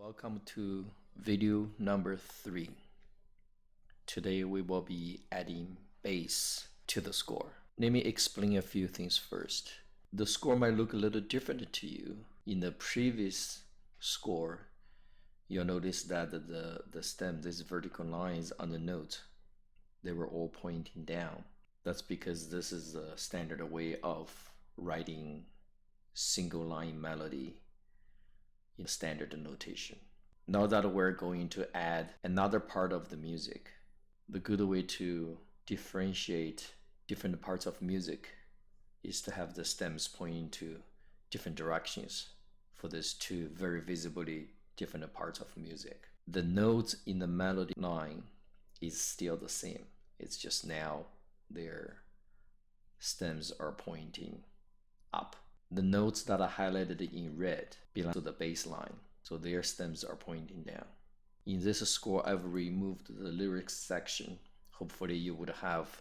Welcome to video number 3. Today we will be adding bass to the score. Let me explain a few things first. The score might look a little different to you. In the previous score, you'll notice that the stem, these vertical lines on the note, they were all pointing down. That's because this is the standard way of writing single line melody in standard notation. Now that we're going to add another part of the music, the good way to differentiate different parts of music is to have the stems pointing to different directions for these two very visibly different parts of music. The notes in the melody line is still the same. It's just now their stems are pointing up. The notes that are highlighted in red belong to the bass line, so their stems are pointing down. In this score, I've removed the lyrics section. Hopefully you would have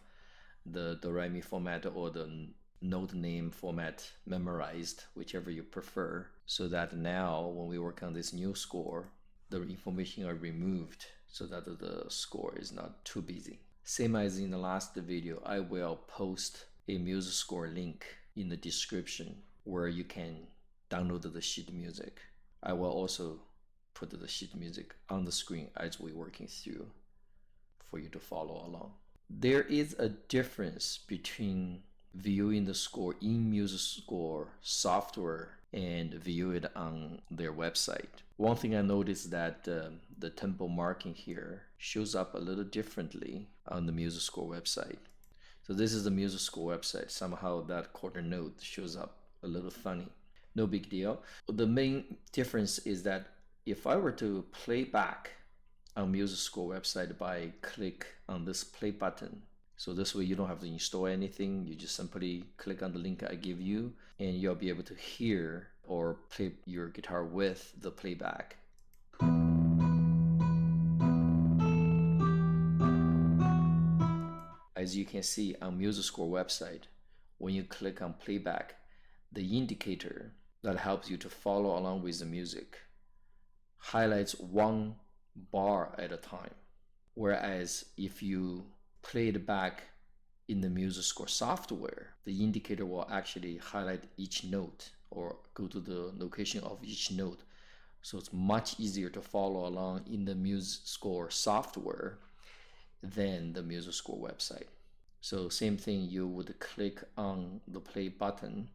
the do re mi format or the note name format memorized, whichever you prefer, so that now when we work on this new score, the information are removed so that the score is not too busy. Same as in the last video, I will post a music score link in the description where you can download the sheet music. I will also put the sheet music on the screen as we're working through for you to follow along. There is a difference between viewing the score in music score software and view it on their website. One thing I noticed that the tempo marking here shows up a little differently on the music score website. So this is the music score website. Somehow that quarter note shows up a little funny. No big deal. The main difference is that if I were to play back on music score website by click on this play button, so this way you don't have to install anything, you just simply click on the link I give you and you'll be able to hear or play your guitar with the playback. As you can see on music score website, when you click on playback, the indicator that helps you to follow along with the music highlights one bar at a time. Whereas if you play it back in the music score software, the indicator will actually highlight each note or go to the location of each note. So it's much easier to follow along in the music score software than the music score website. So same thing, you would click on the play button.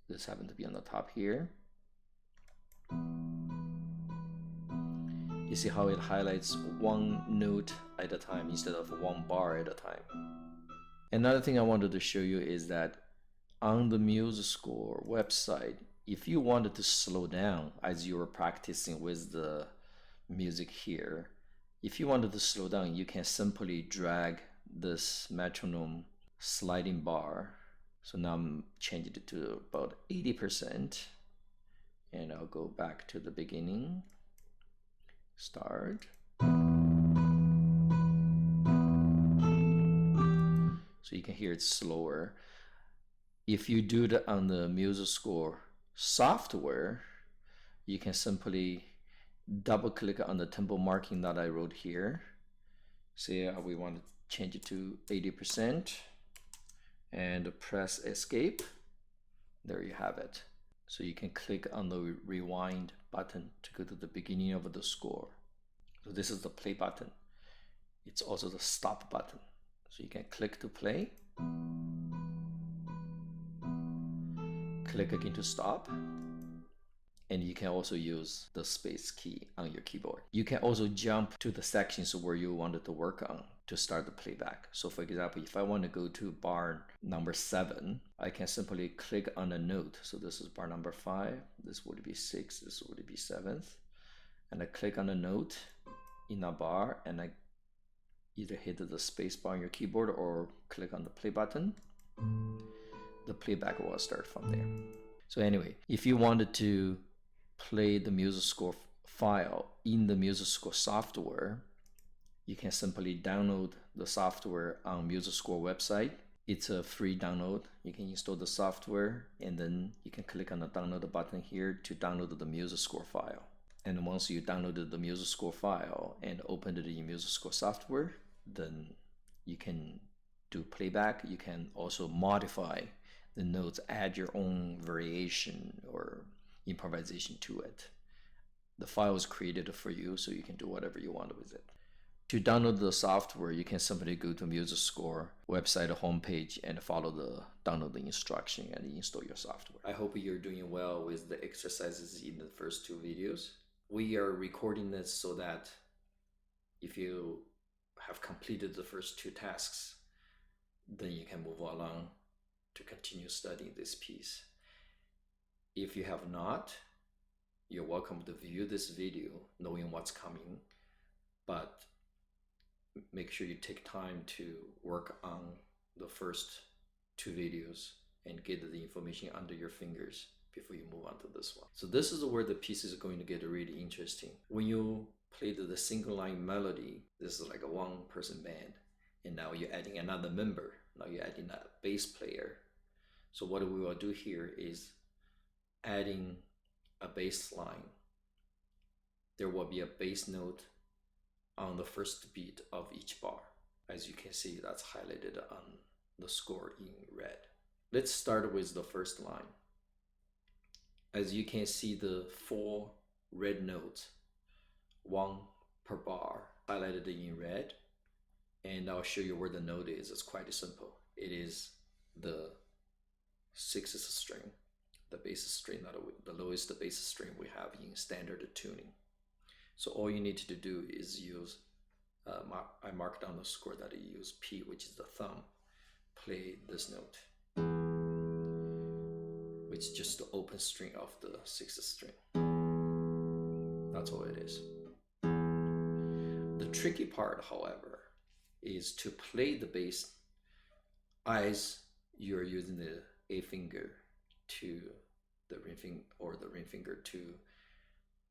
This happens to be on the top here. You see how it highlights one note at a time instead of one bar at a time. Another thing I wanted to show you is that on the music score website, if you wanted to slow down as you were practicing with the music here, if you wanted to slow down, you can simply drag this metronome sliding bar. So now I'm changing it to about 80%. And I'll go back to the beginning. Start. So you can hear it slower. If you do that on the music score software, you can simply double click on the tempo marking that I wrote here. Say we want to change it to 80% and press escape. There you have it. So you can click on the rewind button to go to the beginning of the score. So this is the play button. It's also the stop button. So you can click to play, click again to stop, and you can also use the space key on your keyboard. You can also jump to the sections where you wanted to work on to start the playback. So for example, if I want to go to bar number 7, I can simply click on a note. So this is bar number 5, this would be 6, this would be 7th. And I click on a note in a bar and I either hit the space bar on your keyboard or click on the play button. The playback will start from there. So anyway, if you wanted to play the music score file in the music score software, you can simply download the software on music score website. It's a free download. You can install the software and then you can click on the download button here to download the music score file. And once you downloaded the music score file and opened it in music score software, then you can do playback. You can also modify the notes, add your own variation or improvisation to it. The file is created for you, so you can do whatever you want with it. To download the software, you can simply go to Music Score website homepage and follow the downloading instruction and install your software. I hope you're doing well with the exercises in the first two videos. We are recording this so that if you have completed the first two tasks, then you can move along to continue studying this piece. If you have not, you're welcome to view this video knowing what's coming, but make sure you take time to work on the first two videos and get the information under your fingers before you move on to this one. So this is where the piece is going to get really interesting. When you play the single line melody, this is like a one-person band, and now you're adding another member. Now you're adding a bass player. So what we will do here is adding a bass line. There will be a bass note on the first beat of each bar. As you can see, that's highlighted on the score in red. Let's start with the first line. As you can see, the 4 red notes, 1 per bar, highlighted in red. And I'll show you where the note is. It's quite simple. It is the 6th string, the bass string, the lowest bass string we have in standard tuning. So all you need to do is use, I marked on the score that you use P, which is the thumb, play this note, which is just the open string of the 6th string. That's all it is. The tricky part, however, is to play the bass as you're using the A finger to the ring finger, or the ring finger to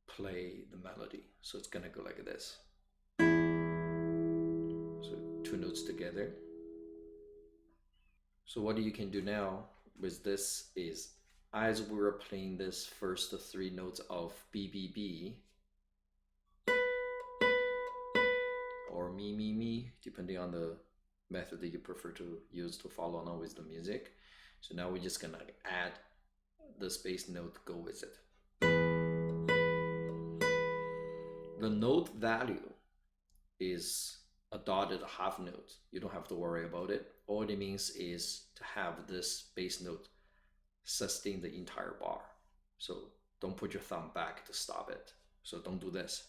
play the melody. So it's gonna go like this. So 2 notes together. So what you can do now with this is, as we're playing this first 3 notes of B, B, B, or me, me, me, depending on the method that you prefer to use to follow along with the music. So now we're just gonna add this bass note, go with it. The note value is a dotted half note. You don't have to worry about it. All it means is to have this bass note sustain the entire bar. So don't put your thumb back to stop it. So don't do this.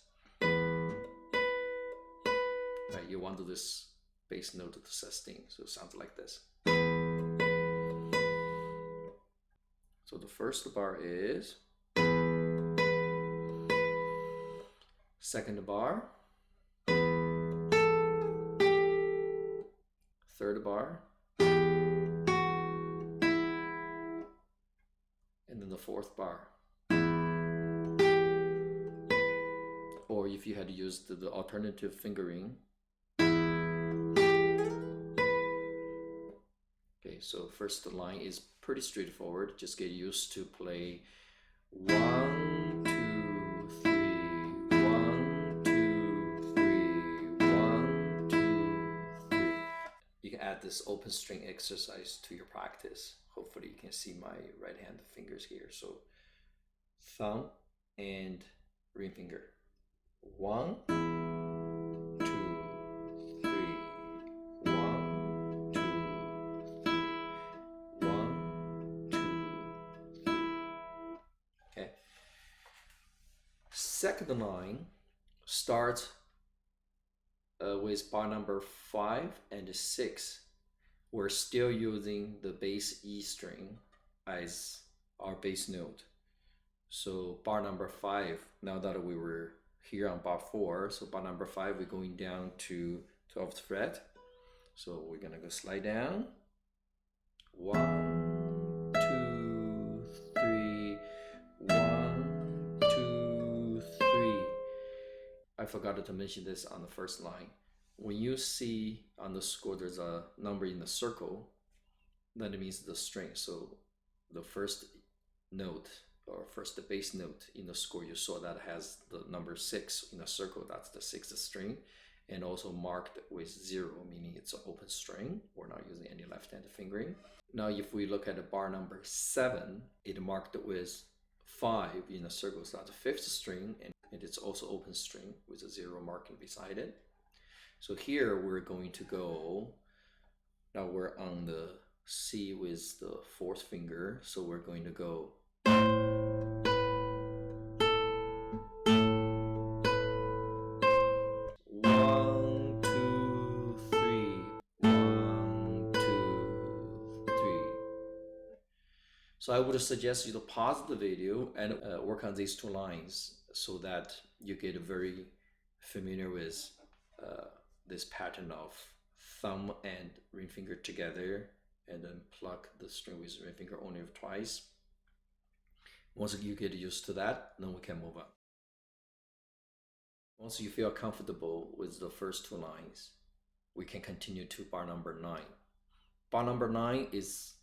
Right, you want this bass note to sustain, so it sounds like this. So the first bar is, second bar, third bar, and then the fourth bar. Or if you had used the alternative fingering. Okay, so first line is pretty straightforward. Just get used to play 1, 2, 3, 1, 2, 3, 1, 2, 3. You can add this open string exercise to your practice. Hopefully you can see my right hand fingers here. So thumb and ring finger. 1, 2, 3, 1, 2, 3, 1, 2, 3. Okay. Second line starts with bar number 5 and 6. We're still using the bass E string as our bass note. So bar number 5, now that we were here on bar 4, so bar number 5, we're going down to 12th fret. So we're gonna go slide down. 1, 2, 3, 1, 2, 3. I forgot to mention this on the first line. When you see on the score there's a number in the circle, that means the string. So the first note or first the bass note in the score, you saw that has the number 6 in a circle. That's the 6th string, and also marked with 0, meaning it's an open string. We're not using any left-handed fingering. Now if we look at the bar number 7, it marked with 5 in a circle, so that's the 5th string, and it's also open string with a 0 marking beside it. So here we're going to go, now we're on the C with the 4th finger, so we're going to go one, two, three, 1, 2, 3. So I would suggest you to pause the video and work on these 2 lines so that you get very familiar with this pattern of thumb and ring finger together, and then pluck the string with ring finger only twice. Once you get used to that, then we can move on. Once you feel comfortable with the first 2 lines, we can continue to bar number 9. Bar number 9 is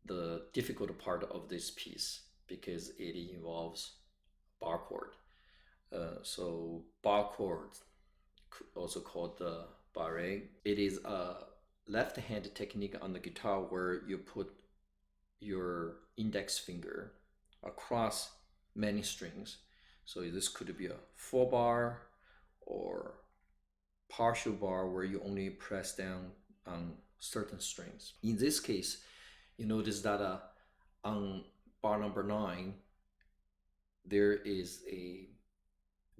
the difficult part of this piece because it involves bar chord. So bar chord, also called the barré, it is a left-hand technique on the guitar where you put your index finger across many strings. So this could be a full bar or partial bar where you only press down on certain strings. In this case, you notice that on bar number 9, there is a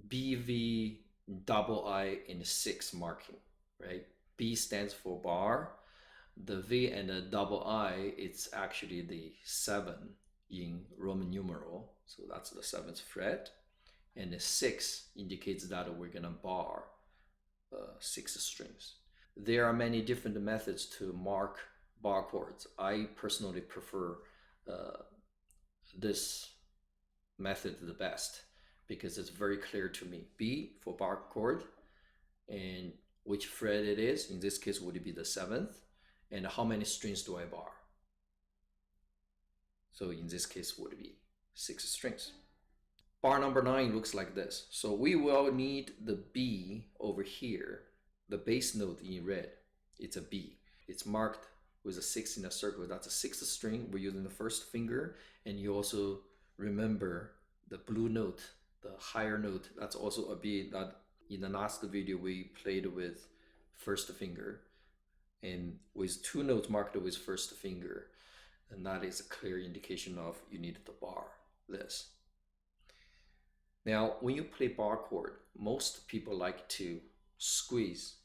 BV, double I, and 6 marking, right? B stands for bar. The V and the double I, it's actually the 7 in Roman numeral. So that's the 7th fret. And the 6 indicates that we're gonna bar 6 strings. There are many different methods to mark bar chords. I personally prefer this method the best because it's very clear to me. B for bar chord, and which fret it is. In this case, would it be the 7th? And how many strings do I bar? So in this case, would be 6 strings. Bar number 9 looks like this. So we will need the B over here, the bass note in red. It's a B. It's marked with a 6 in a circle. That's a 6th string. We're using the first finger. And you also remember the blue note, the higher note. That's also a B. That in the last video we played with first finger, and with 2 notes marked with first finger. And that is a clear indication of you need to bar this. Now, when you play bar chord, most people like to squeeze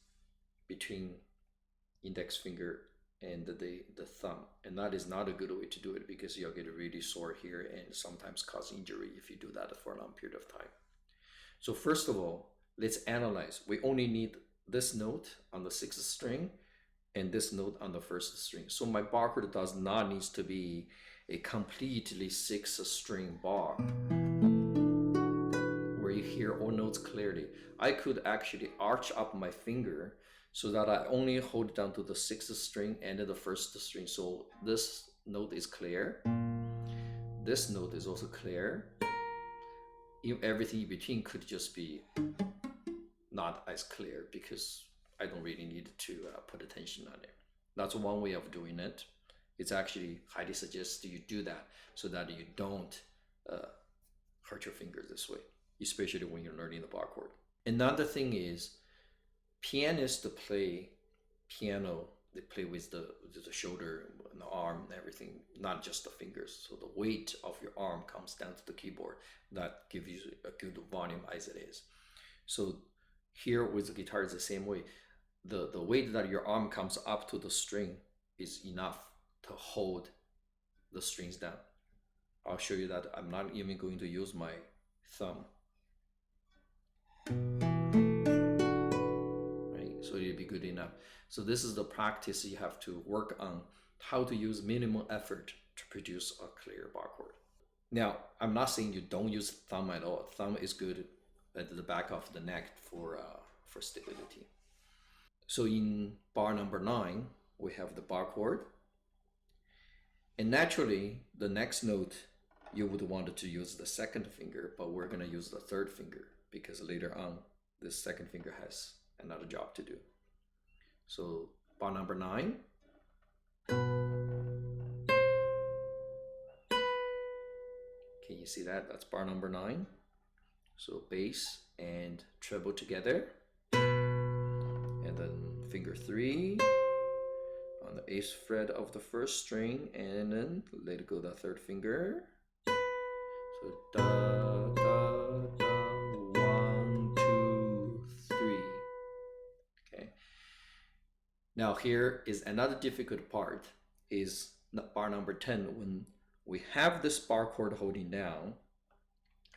between index finger and the thumb. And that is not a good way to do it because you'll get really sore here and sometimes cause injury if you do that for a long period of time. So first of all, let's analyze. We only need this note on the 6th string and this note on the 1st string. So my bar chord does not need to be a completely 6 string bar where you hear all notes clearly. I could actually arch up my finger so that I only hold down to the 6th string and the 1st string. So this note is clear. This note is also clear. Everything in between could just be not as clear because I don't really need to put attention on it. That's one way of doing it. It's actually highly suggested you do that so that you don't hurt your fingers this way, especially when you're learning the bar chord. Another thing is, pianists play piano, they play with the shoulder and the arm and everything, not just the fingers. So the weight of your arm comes down to the keyboard. That gives you a good volume as it is. So here with the guitar is the same way. The weight that your arm comes up to the string is enough to hold the strings down. I'll show you that. I'm not even going to use my thumb. Right? So it'll be good enough. So this is the practice you have to work on, how to use minimal effort to produce a clear bar chord. Now, I'm not saying you don't use thumb at all. Thumb is good at the back of the neck for stability. So in bar number 9, we have the bar chord. And naturally, the next note you would want to use the second finger, but we're going to use the third finger because later on this second finger has another job to do. So bar number 9. Can you see that? That's bar number 9. So bass and treble together, and then finger 3 on the 8th fret of the first string, and then let go the third finger. So da da da, 1 2 3. Okay. Now here is another difficult part, is bar number 10. When we have this bar chord holding down,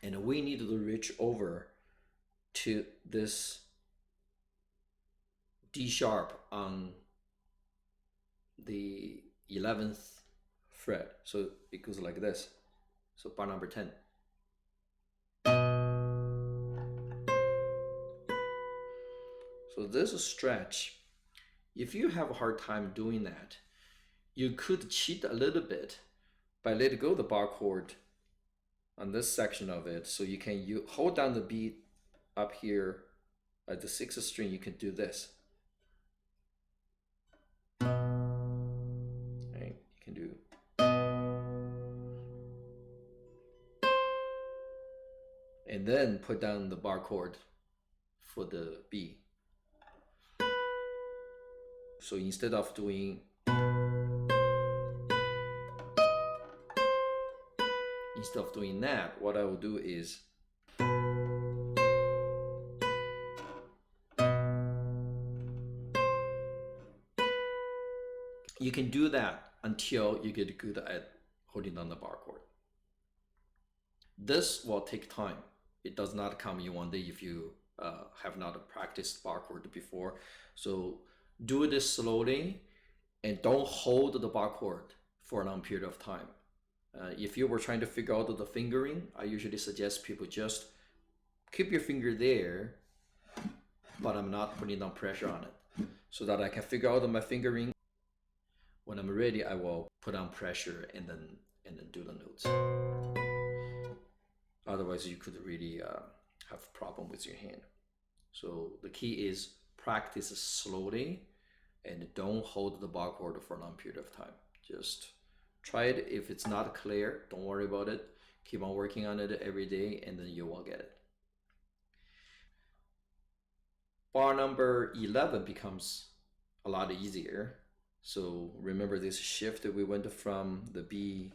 and we need to reach over to this D sharp on the 11th fret. So it goes like this. So bar number 10. So this stretch, if you have a hard time doing that, you could cheat a little bit by letting go the bar chord on this section of it. So you can hold down the beat up here at the 6th string. You can do this. Right? You can do. And then put down the bar chord for the B. So instead of doing that, what I will do is you can do that until you get good at holding down the bar chord. This will take time. It does not come in one day if you have not practiced bar chord before. So do this slowly and don't hold the bar chord for a long period of time. If you were trying to figure out the fingering, I usually suggest people just keep your finger there, but I'm not putting down pressure on it, so that I can figure out my fingering. When I'm ready, I will put on pressure and then do the notes. Otherwise, you could really have a problem with your hand. So the key is practice slowly and don't hold the bar chord for a long period of time. Just try it. If it's not clear, don't worry about it. Keep on working on it every day, and then you will get it. Bar number 11 becomes a lot easier. So remember this shift, we went from the B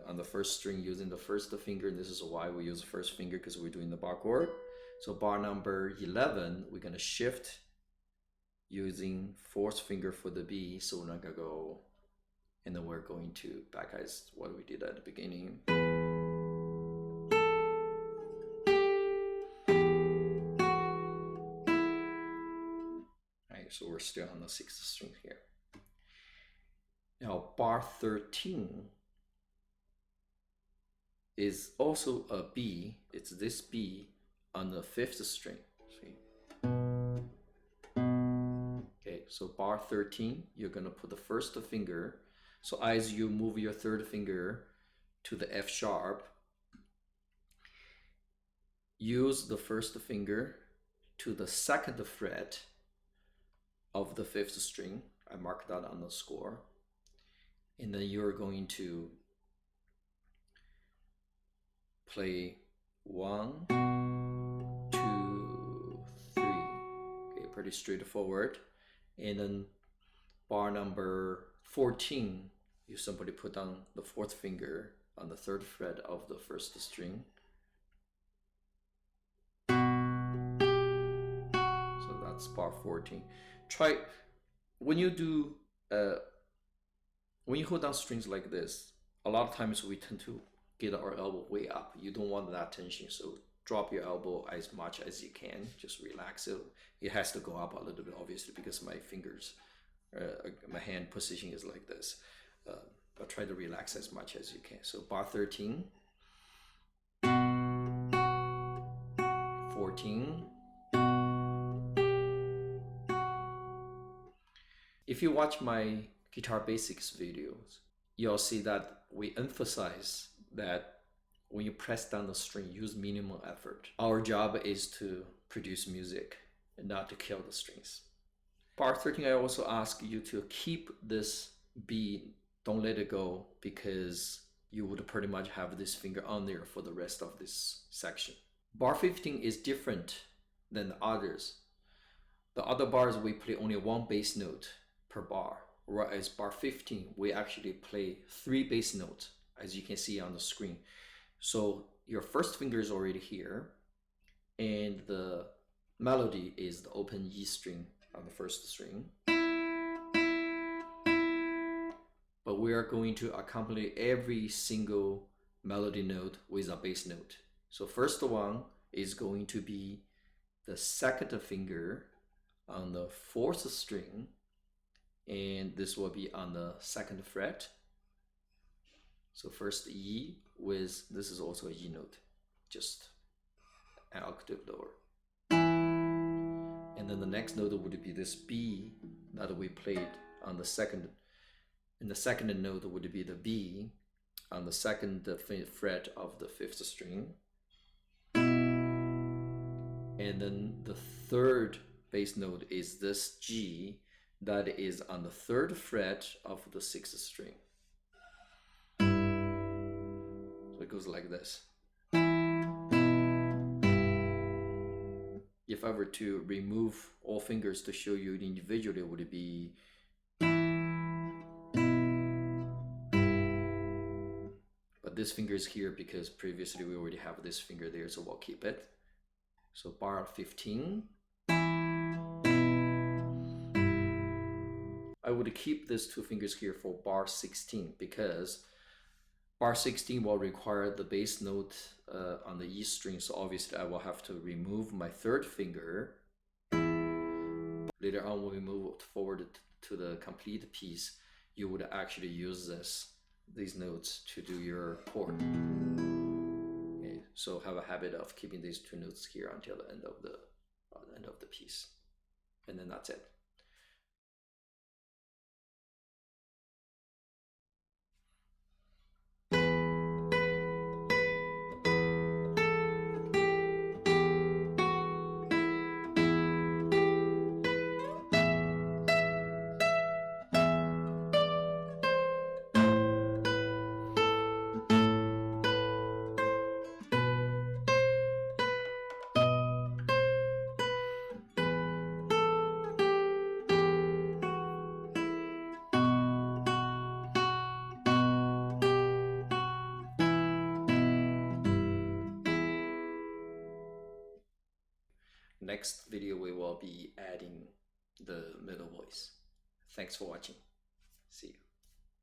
on the first string using the first finger. This is why we use the first finger, because we're doing the bar chord. So bar number 11, we're going to shift using 4th finger for the B. So we're not going to go, and then we're going to back as what we did at the beginning. Right, so we're still on the 6th string here. Now bar 13 is also a B. It's this B on the 5th string. See? Okay, so bar 13, you're gonna put the first finger. So as you move your 3rd finger to the F sharp, use the 1st finger to the 2nd fret of the 5th string. I marked that on the score. And then you're going to play 1, 2, 3. Okay, pretty straightforward. And then bar number 14, you simply put down the 4th finger on the 3rd fret of the 1st string. So that's bar 14. Try when you do when you hold down strings like this, a lot of times we tend to get our elbow way up. You don't want that tension, so drop your elbow as much as you can. Just relax it. It has to go up a little bit, obviously, because my fingers, my hand position is like this. But try to relax as much as you can. So bar 13, 14. If you watch my guitar basics videos, you'll see that we emphasize that when you press down the string, use minimum effort. Our job is to produce music and not to kill the strings. Bar 13, I also ask you to keep this B, don't let it go, because you would pretty much have this finger on there for the rest of this section. Bar 15 is different than the others. The other bars we play only one bass note per bar, whereas bar 15 we actually play 3 bass notes, as you can see on the screen. So your first finger is already here, and the melody is the open E string on the first string. But we are going to accompany every single melody note with a bass note. So first one is going to be the second finger on the 4th string, and this will be on the 2nd fret. So first E with, this is also a E note, just an octave lower. And then the next note would be this B that we played on the second, and the second note would be the B on the 2nd fret of the 5th string. And then the 3rd bass note is this G that is on the 3rd fret of the 6th string. So it goes like this. If I were to remove all fingers to show you individually, would it be, but this finger is here because previously we already have this finger there, so we'll keep it. So bar 15, I would keep these 2 fingers here for bar 16, because bar 16 will require the bass note on the E string, so obviously I will have to remove my 3rd finger. Later on when we move forward to the complete piece, you would actually use these notes to do your chord. Okay, so have a habit of keeping these 2 notes here until the end of the piece, and then that's it. Next video we will be adding the middle voice. Thanks for watching. See you.